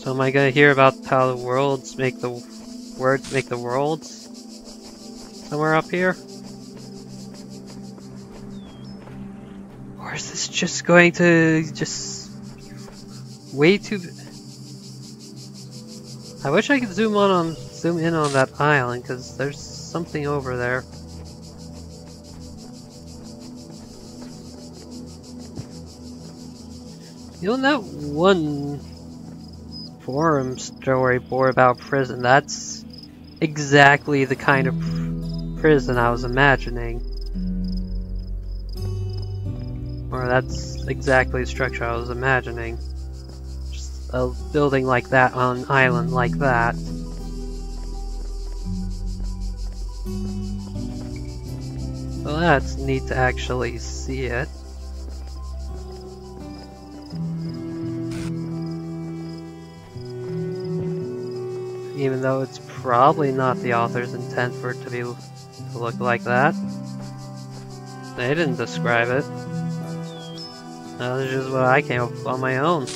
So am I gonna hear about how the worlds make the words make the worlds? Somewhere up here? Or is this just going to just way too... I wish I could zoom in on that island, because there's something over there. You know, that one forum storyboard about prison, that's exactly the kind of prison I was imagining. Or that's exactly the structure I was imagining. Just a building like that on an island like that. Well, that's neat to actually see it. Even though it's probably not the author's intent for it to look like that. They didn't describe it. That was just what I came up with on my own.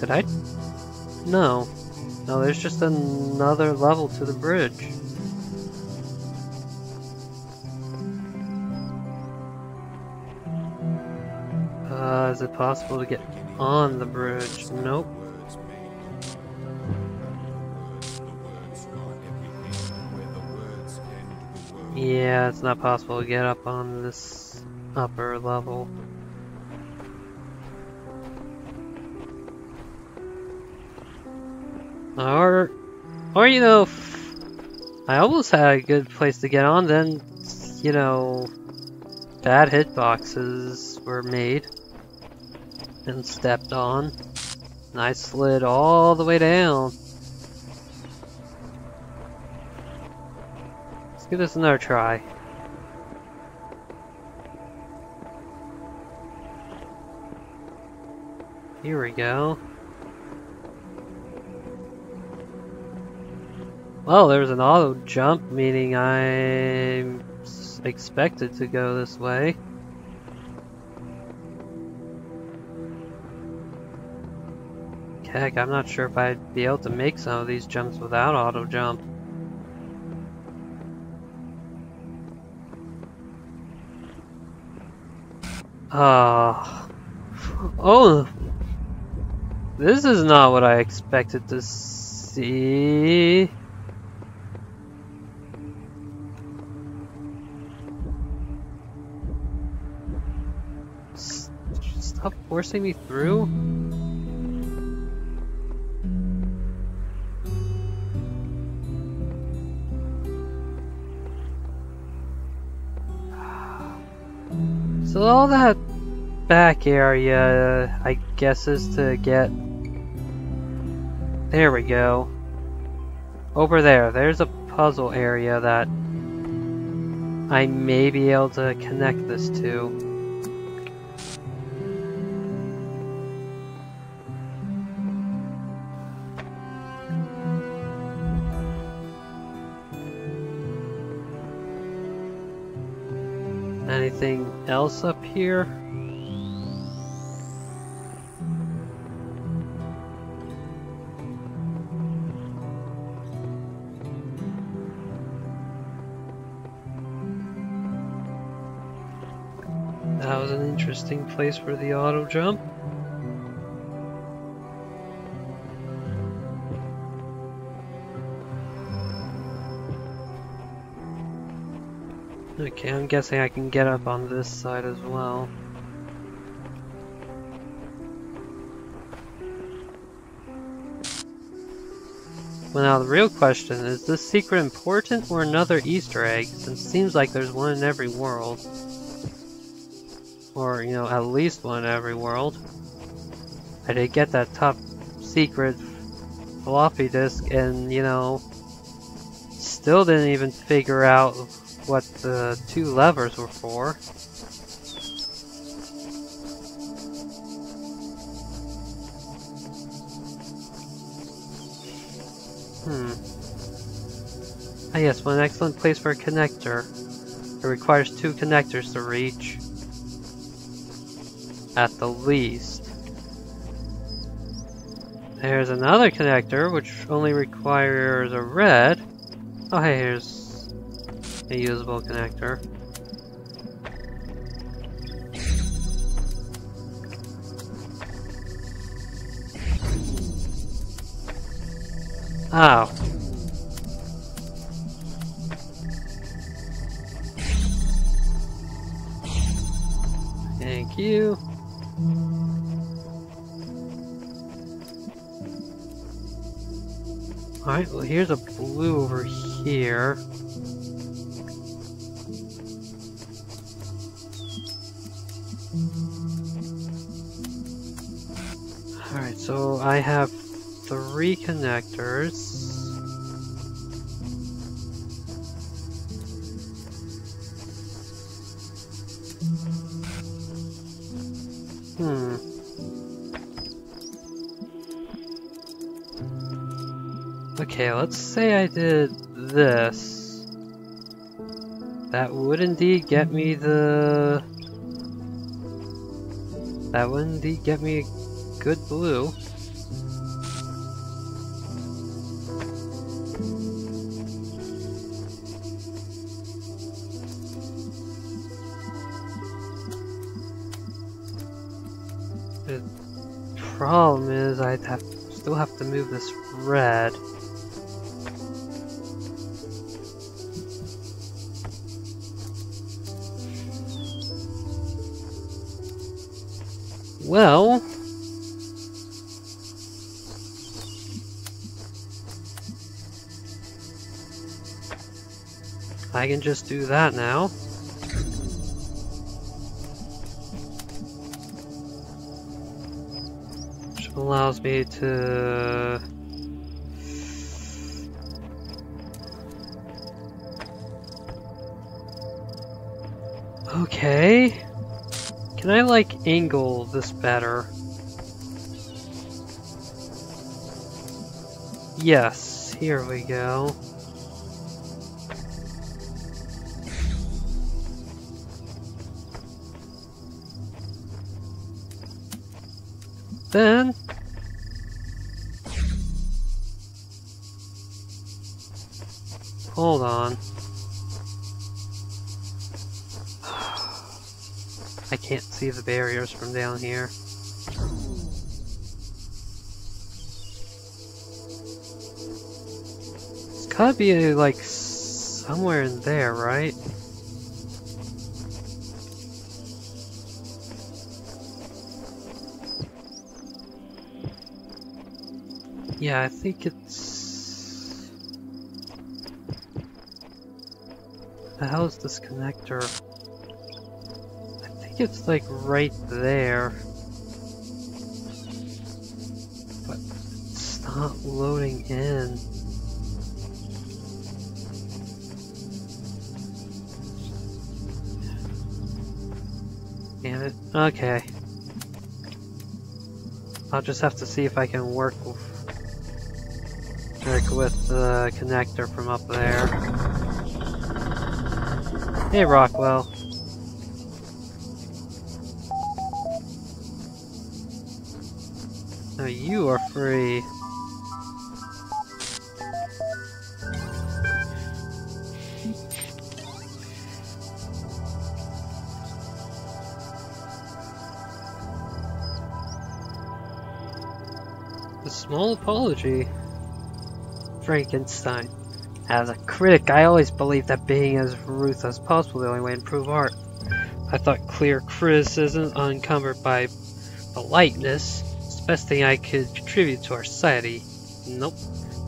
Did I? No. No, there's just another level to the bridge. Is it possible to get on the bridge? Nope. Yeah, it's not possible to get up on this upper level. Or you know, I almost had a good place to get on, then, you know, bad hitboxes were made and stepped on, and I slid all the way down. Let's give this another try. Here we go. Well, there's an auto jump, meaning I'm expected to go this way. Heck, I'm not sure if I'd be able to make some of these jumps without auto jump. Oh, this is not what I expected to see. Stop forcing me through. So all that back area, I guess, is to get... There we go. Over there, there's a puzzle area that I may be able to connect this to. Anything else up here? That was an interesting place for the auto jump. Okay, I'm guessing I can get up on this side as well. Well, now the real question is this secret important or another Easter egg? Since it seems like there's one in every world. Or, you know, at least one in every world. I did get that top secret floppy disk and, you know, still didn't even figure out what the two levers were for. Ah yes, what an excellent place for a connector. It requires 2 connectors to reach. At the least. There's another connector, which only requires a red. Oh hey, here's a usable connector. Oh. Thank you. Alright, well here's a blue over here. Alright, so I have 3 connectors. Okay, let's say I did this. That would indeed get me the... That would indeed get me a good blue. The problem is I'd still have to move this red. Well, I can just do that now. Which allows me to... Okay. Can I, like, angle this better? Yes, here we go. Then... Hold on. I can't see the barriers from down here. It's gotta be like somewhere in there, right? Yeah, I think it's... The hell is this connector? It's like right there, but it's not loading in. Damn it. Okay. I'll just have to see if I can work with the connector from up there. Hey, Rockwell. Now you are free. A small apology. Frankenstein. As a critic, I always believed that being as ruthless as possible the only way to improve art. I thought clear criticism unencumbered by politeness best thing I could contribute to our society. Nope.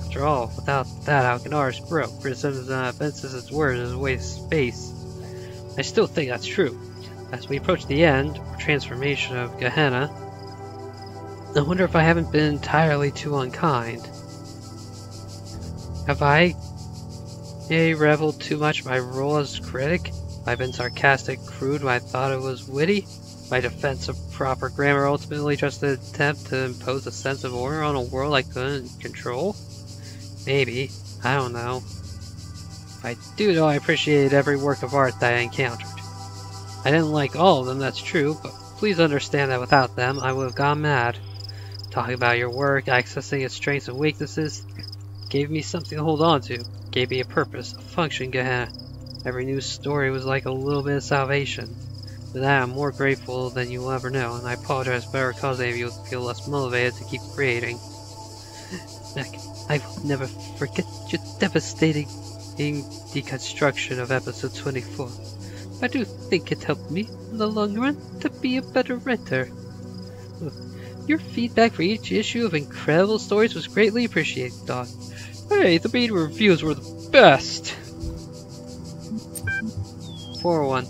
After all, without that, how can ours grow? Criticism is not offenses, its words is a waste of space. I still think that's true. As we approach the end, or transformation of Gehenna, I wonder if I haven't been entirely too unkind. Have I reveled too much in my role as critic? Have I been sarcastic, crude when I thought it was witty? My defense of proper grammar ultimately just an attempt to impose a sense of order on a world I couldn't control? Maybe. I don't know. I do know I appreciate every work of art that I encountered. I didn't like all of them, that's true, but please understand that without them, I would have gone mad. Talking about your work, accessing its strengths and weaknesses, gave me something to hold on to, gave me a purpose, a function, Gehenna. Every new story was like a little bit of salvation. For that, I'm more grateful than you will ever know, and I apologize for ever causing any of you to feel less motivated to keep creating. I will never forget your devastating deconstruction of episode 24. I do think it helped me, in the long run, to be a better writer. Your feedback for each issue of Incredible Stories was greatly appreciated, Doc. Hey, the reader reviews were the best! 401.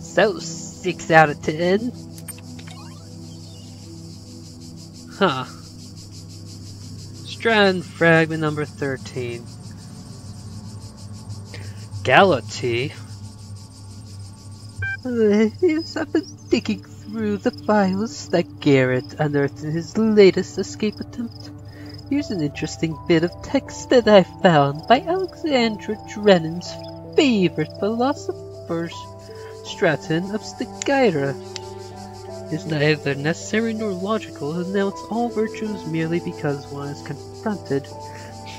So 6 out of 10? Huh. Strand fragment number 13. Galati? Yes, I've been digging through the files that Garrett unearthed in his latest escape attempt. Here's an interesting bit of text that I found by Alexandra Drennan's favorite philosophers, Stratton of Stygira. It's neither necessary nor logical to announce all virtues merely because one is confronted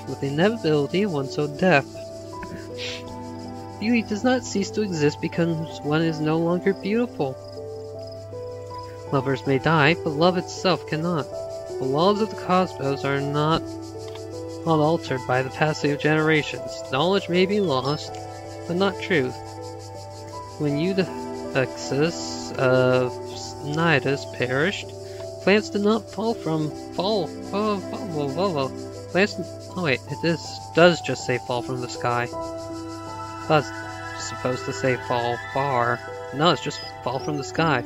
with the inevitability of one's own death. Beauty does not cease to exist because one is no longer beautiful. Lovers may die, but love itself cannot. The laws of the cosmos are not unaltered by the passing of generations. Knowledge may be lost, but not truth. When Eudexus of Cnidus perished, plants did not plants. Oh wait, does just say fall from the sky. That's supposed to say fall far. No, it's just fall from the sky.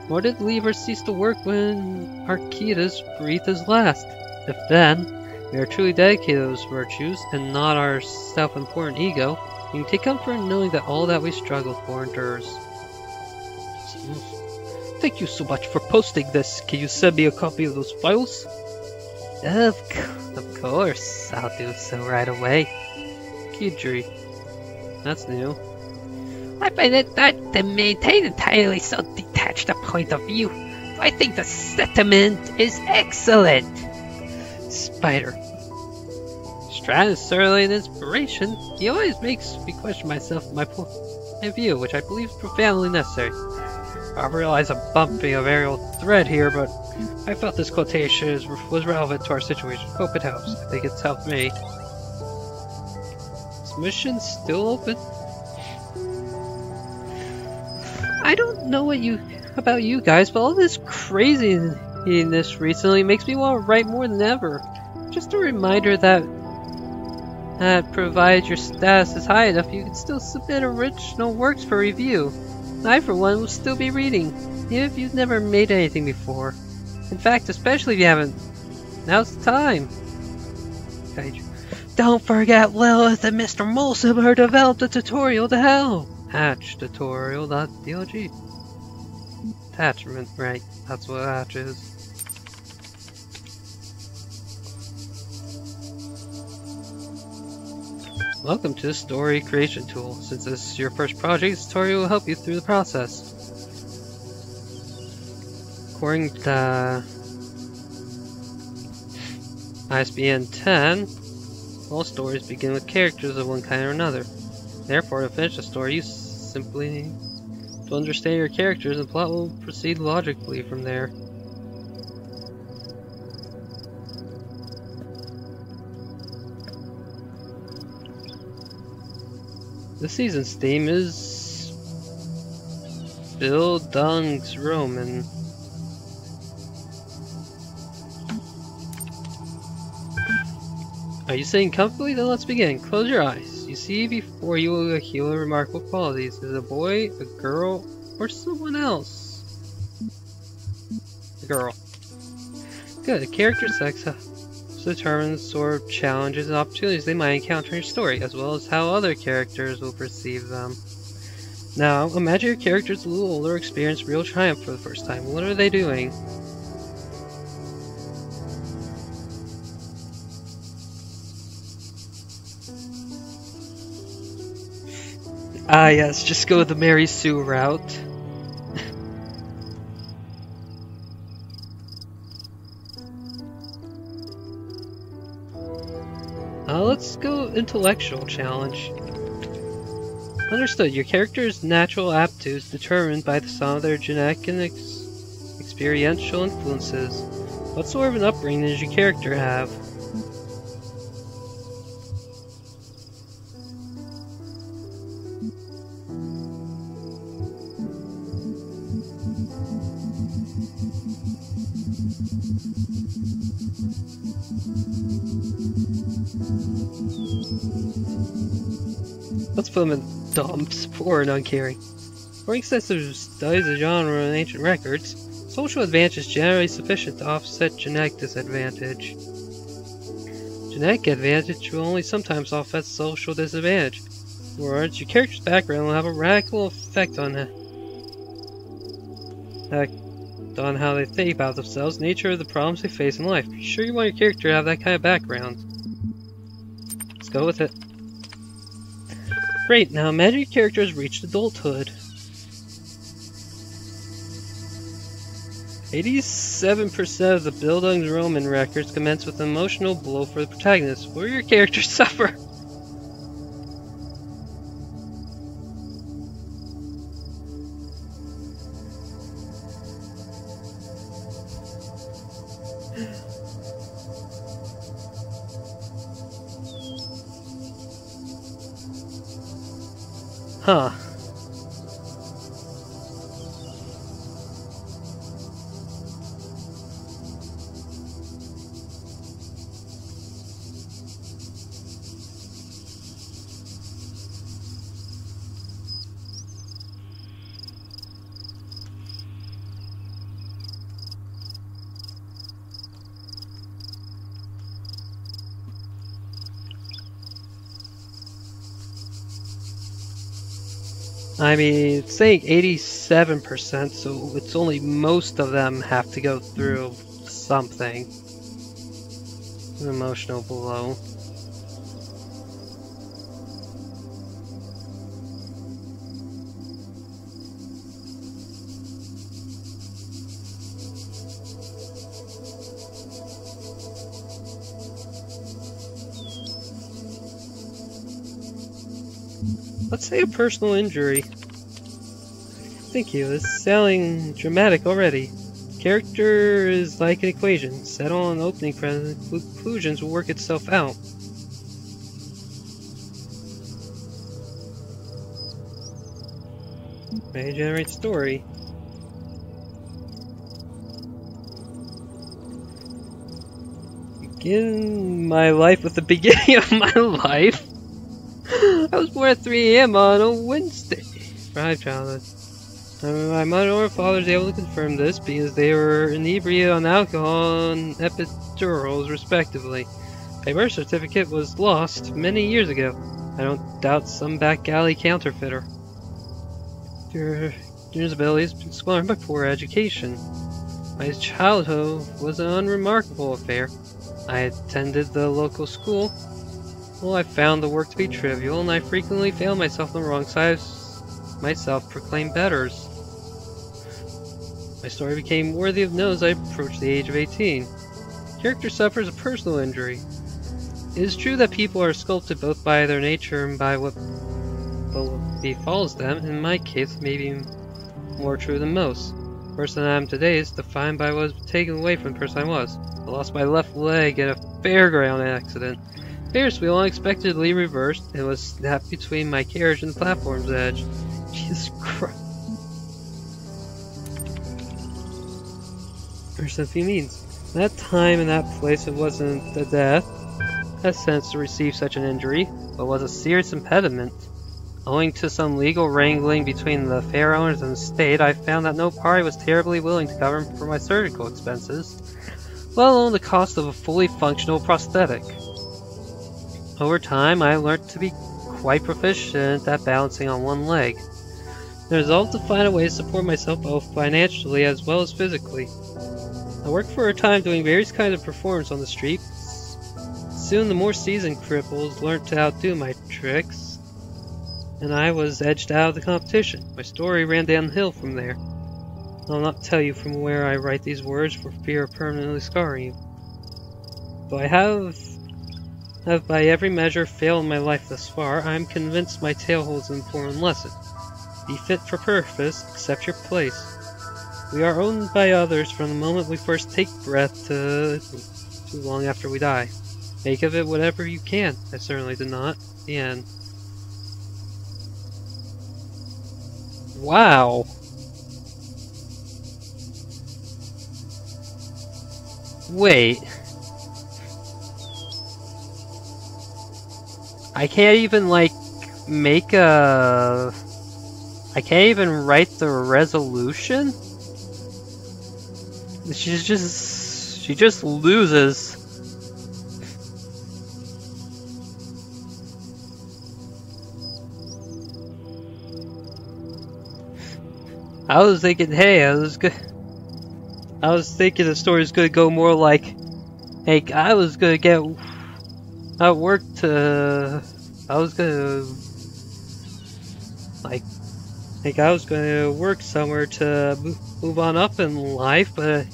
Nor did Lever cease to work when Archytas breathed his last. If then, we are truly dedicated to those virtues, and not our self-important ego, we can take comfort in knowing that all that we struggle for endures. Thank you so much for posting this. Can you send me a copy of those files? Of course, I'll do so right away. Kidri. That's new. I find it hard to maintain entirely so detached a point of view. I think the sentiment is excellent. Spider. Strat is certainly an inspiration. He always makes me question myself and my point of view, which I believe is profoundly necessary. I realize I'm bumping a very old thread here, but I felt this quotation was relevant to our situation. Hope it helps. I think it's helped me. Is mission still open? I don't know about you guys, but all this craziness recently makes me want to write more than ever. Just a reminder that provided your status is high enough, you can still submit original works for review. I, for one, will still be reading, even if you've never made anything before. In fact, especially if you haven't. Now's the time. Don't forget Lilith and Mr. Mulsimer developed a tutorial to help. Hatch tutorial.dlg. Attachment, right? That's what Hatch is. Welcome to the Story Creation Tool. Since this is your first project, this tutorial will help you through the process. According to ISBN 10, all stories begin with characters of one kind or another. Therefore, to finish a story, you simply need to understand your characters, and the plot will proceed logically from there. This season's theme is Bill Dung's Roman. Are you sitting comfortably? Then let's begin. Close your eyes. You see before you a hero of remarkable qualities. Is it a boy, a girl, or someone else? A girl. Good. A character's sex determines the sort of challenges and opportunities they might encounter in your story, as well as how other characters will perceive them. Now, imagine your character is a little older, experienced real triumph for the first time. What are they doing? Ah yes, just go the Mary Sue route. Let's go intellectual challenge. Understood. Your character's natural aptitudes determined by the sum of their genetic and experiential influences. What sort of an upbringing does your character have? Let's put them in dumps, poor and uncaring. For extensive studies of genre and ancient records, social advantage is generally sufficient to offset genetic disadvantage. Genetic advantage will only sometimes offset social disadvantage. In other words, your character's background will have a radical effect on how they think about themselves, nature of the problems they face in life. Be sure you want your character to have that kind of background. Let's go with it. Great, now imagine your character has reached adulthood. 87% of the Bildung's Roman records commence with an emotional blow for the protagonist. What will your character suffer? Huh. I mean, it's saying 87%, so it's only most of them have to go through something. An emotional blow. Let's say a personal injury. Thank you, this is sounding dramatic already. Character is like an equation. Settle on opening premise, conclusions will work itself out. May generate story. Begin my life with the beginning of my life. I was born at 3 AM on a Wednesday. Right, childhood. My mother or father is able to confirm this because they were inebriated on alcohol and epidurals, respectively. My birth certificate was lost many years ago. I don't doubt some back alley counterfeiter. Their abilities been squandered by poor education. My childhood was an unremarkable affair. I attended the local school. Well, I found the work to be trivial, and I frequently failed myself on the wrong side of my self-proclaimed betters. My story became worthy of note as I approached the age of 18. Character suffers a personal injury. It is true that people are sculpted both by their nature and by what befalls them. In my case, maybe more true than most. The person I am today is defined by what was taken away from the person I was. I lost my left leg in a fairground accident. Ferris wheel unexpectedly reversed and was snapped between my carriage and the platform's edge. Jesus Christ. There's something means. That time and that place, it wasn't a death, a sense to receive such an injury, but was a serious impediment. Owing to some legal wrangling between the fair owners and the state, I found that no party was terribly willing to cover for my surgical expenses, let alone the cost of a fully functional prosthetic. Over time, I learned to be quite proficient at balancing on one leg. I resolved to find a way to support myself both financially as well as physically. I worked for a time doing various kinds of performance on the streets. Soon the more seasoned cripples learned to outdo my tricks. and I was edged out of the competition. My story ran downhill from there. I'll not tell you from where I write these words for fear of permanently scarring you. Though I have by every measure failed in my life thus far, I am convinced my tale holds an important lesson. Be fit for purpose, accept your place. We are owned by others from the moment we first take breath to too long after we die. Make of it whatever you can. I certainly did not. The end. Wow. Wait. I can't even, like, make a... I can't even write the resolution? She just loses. I was thinking, hey, I was thinking the story's gonna go more like, hey, I was gonna get at work to, I was gonna, like I was gonna work somewhere to move on up in life, but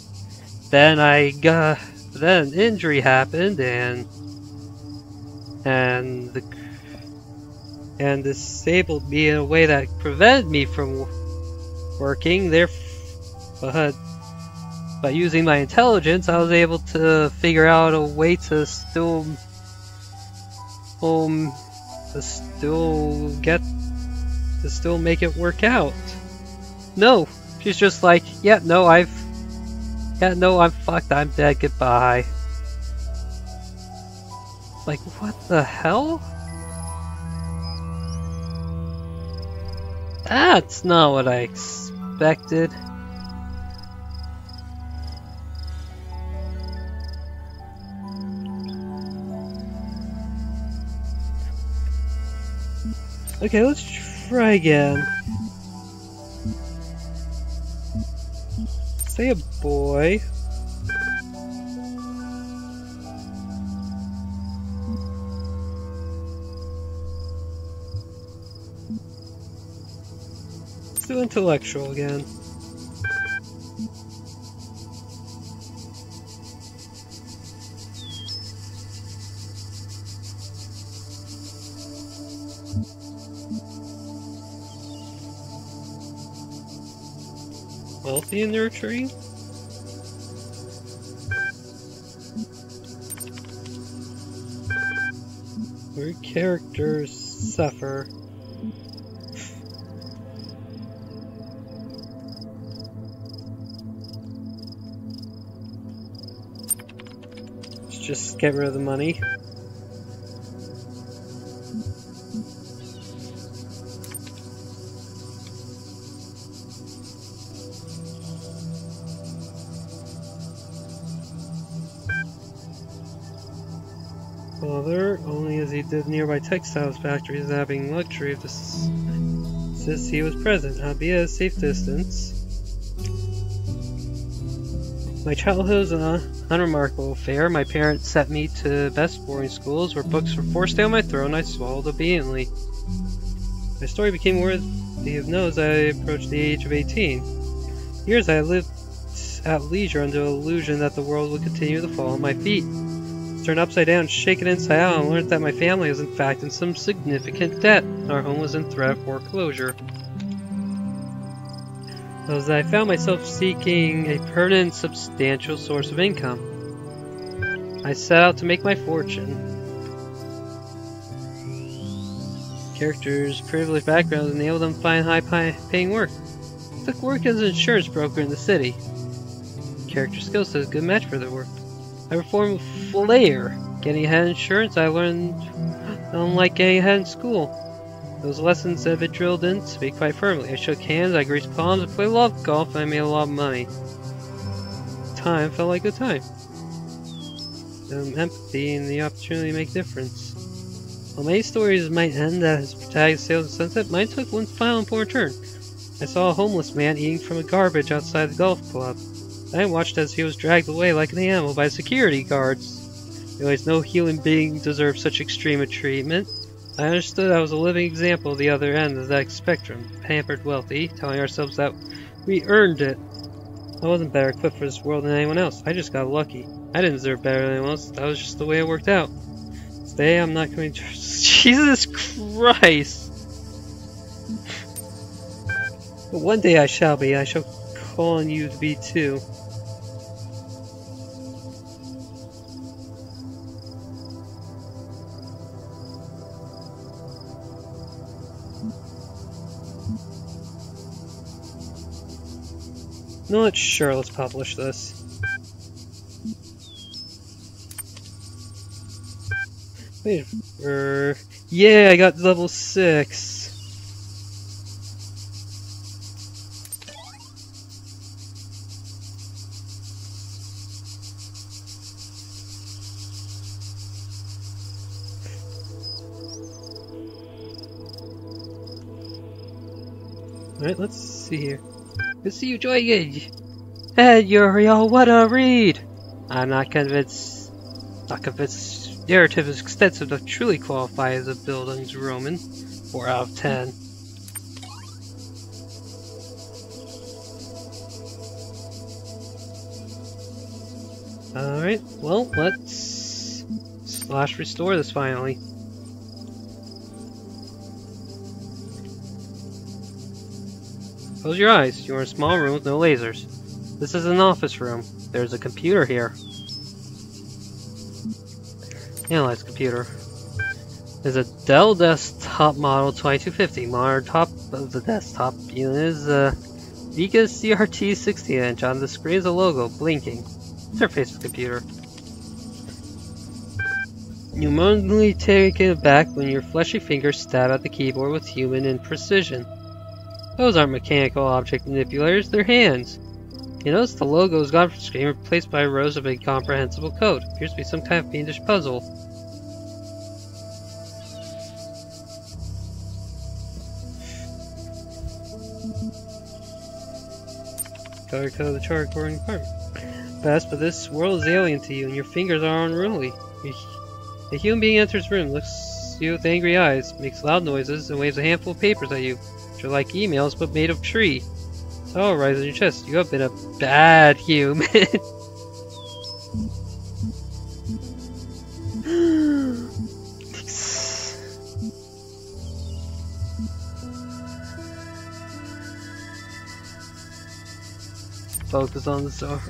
then then an injury happened and disabled me in a way that prevented me from working there, but by using my intelligence, I was able to figure out a way to still make it work out. No, she's just like, no, I'm fucked, I'm dead, goodbye. Like, what the hell? That's not what I expected. Okay, let's try again. Say a boy. Let's do intellectual again. Wealthy and nurturing? Where characters suffer. Let's just get rid of the money. Father, only as he did nearby textiles factories, having luxury of this, since he was present, albeit at a safe distance. My childhood was an unremarkable affair. My parents sent me to best boarding schools where books were forced down my throat and I swallowed obediently. My story became worthy of note as I approached the age of 18. Years I lived at leisure under the illusion that the world would continue to fall at my feet. Turned upside down, shaken inside out, and learned that my family was in fact in some significant debt. Our home was in threat of foreclosure. As I found myself seeking a permanent, substantial source of income, I set out to make my fortune. Characters' privileged backgrounds enabled them to find high-paying work. I took work as an insurance broker in the city. Character skills is a good match for their work. I performed with flair. Getting ahead in insurance, I learned unlike getting ahead in school. Those lessons that have been drilled into me quite firmly. I shook hands, I greased palms, I played a lot of golf, and I made a lot of money. Time felt like a time. Empathy and the opportunity to make a difference. While many stories might end as protagonist sails the sunset, mine took one final important turn. I saw a homeless man eating from a garbage outside the golf club. I watched as he was dragged away like an animal by security guards. Anyways, no human being deserves such extreme treatment. I understood I was a living example of the other end of that spectrum, pampered wealthy, telling ourselves that we earned it. I wasn't better equipped for this world than anyone else. I just got lucky. I didn't deserve better than anyone else. That was just the way it worked out. Today I'm not going to... Jesus Christ! But one day I shall be. I shall call on you to be too. You know what? Sure, let's publish this. Wait, yeah, I got level 6. Alright, let's see here. Let's see you enjoying it. Hey, Uriel, what a read! I'm not convinced. Narrative is extensive to truly qualify as a Bildungsroman Roman. 4 out of 10. Alright, well, let's /restore this finally. Close your eyes. You're in a small room with no lasers. This is an office room. There's a computer here. Analyze computer. There's a Dell desktop model 2250. Monitor top of the desktop unit is a Vega CRT 16-inch. On the screen is a logo blinking. Interface of the computer. You momentarily taken aback when your fleshy fingers stab at the keyboard with human imprecision. Those aren't mechanical object manipulators, they're hands. You notice the logo is gone from the screen, replaced by rows of incomprehensible code. Appears to be some kind of fiendish puzzle. Color code of the chart according to department. Best, but this world is alien to you, and your fingers are unruly. A human being enters the room, looks at you with angry eyes, makes loud noises, and waves a handful of papers at you, which are like emails but made of tree. So rise on your chest. You have been a bad human. Focus on the star.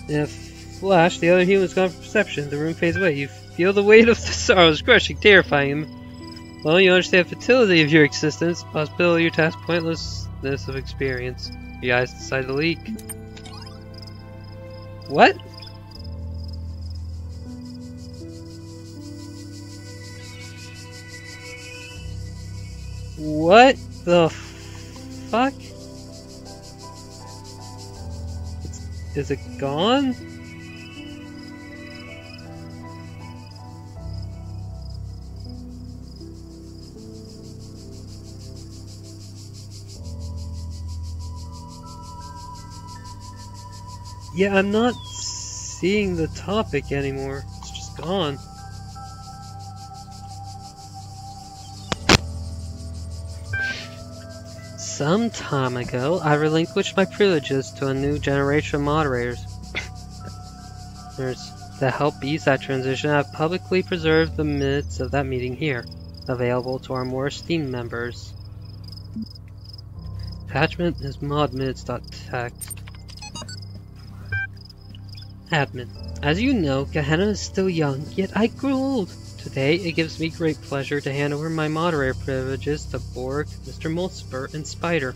In a flash, the other human's gone from perception. The room fades away. You feel the weight of the sorrows crushing, terrifying him. Well, you understand the futility of your existence, possibility of your task, pointlessness of experience. Your eyes decide to leak. What? What the fuck? Is it gone? Yeah, I'm not seeing the topic anymore. It's just gone. Some time ago, I relinquished my privileges to a new generation of moderators. To help ease that transition, I have publicly preserved the minutes of that meeting here, available to our more esteemed members. Attachment is modminutes.txt. Admin. As you know, Gehenna is still young, yet I grew old. Today, it gives me great pleasure to hand over my moderator privileges to Borg, Mr. Molspur, and Spider.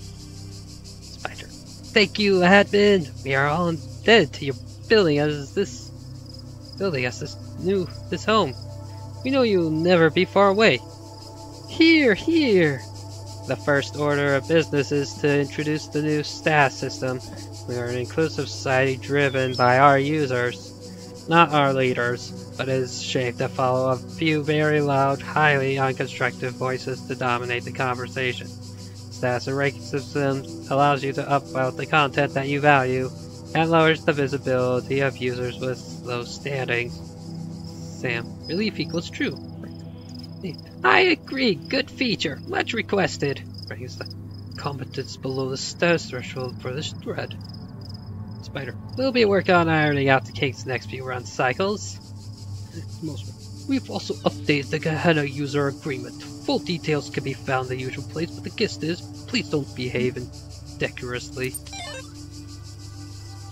Thank you, Admin! We are all indebted to your building us this home. We know you'll never be far away. Here, here! The first order of business is to introduce the new staff system. We are an inclusive society driven by our users, not our leaders, but is shaped to follow a few very loud, highly unconstructive voices to dominate the conversation. Status and ranking system allows you to upvote the content that you value and lowers the visibility of users with low standings. Sam, relief equals true. I agree, good feature, much requested. Brings the competence below the status threshold for this thread. Spider, we'll be working on ironing out the kinks next few run cycles. We've also updated the Gehenna user agreement. Full details can be found in the usual place, but the gist is, please don't behave indecorously.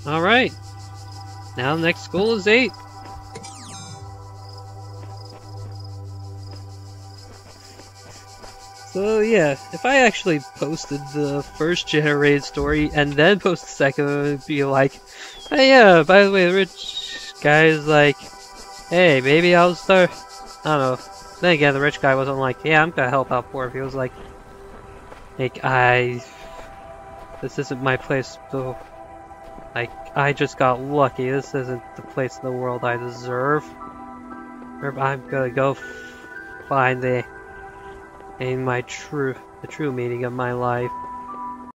Alright. Now the next goal is 8. So yeah, if I actually posted the first generated story and then post the second one, it would be like, hey yeah, by the way, the rich guy is like, hey, maybe I'll start, I don't know. Then again, the rich guy wasn't like, yeah, I'm gonna help out poor. He was like, this isn't my place, so, like, I just got lucky. This isn't the place in the world I deserve. Or I'm gonna go find the true meaning of my life.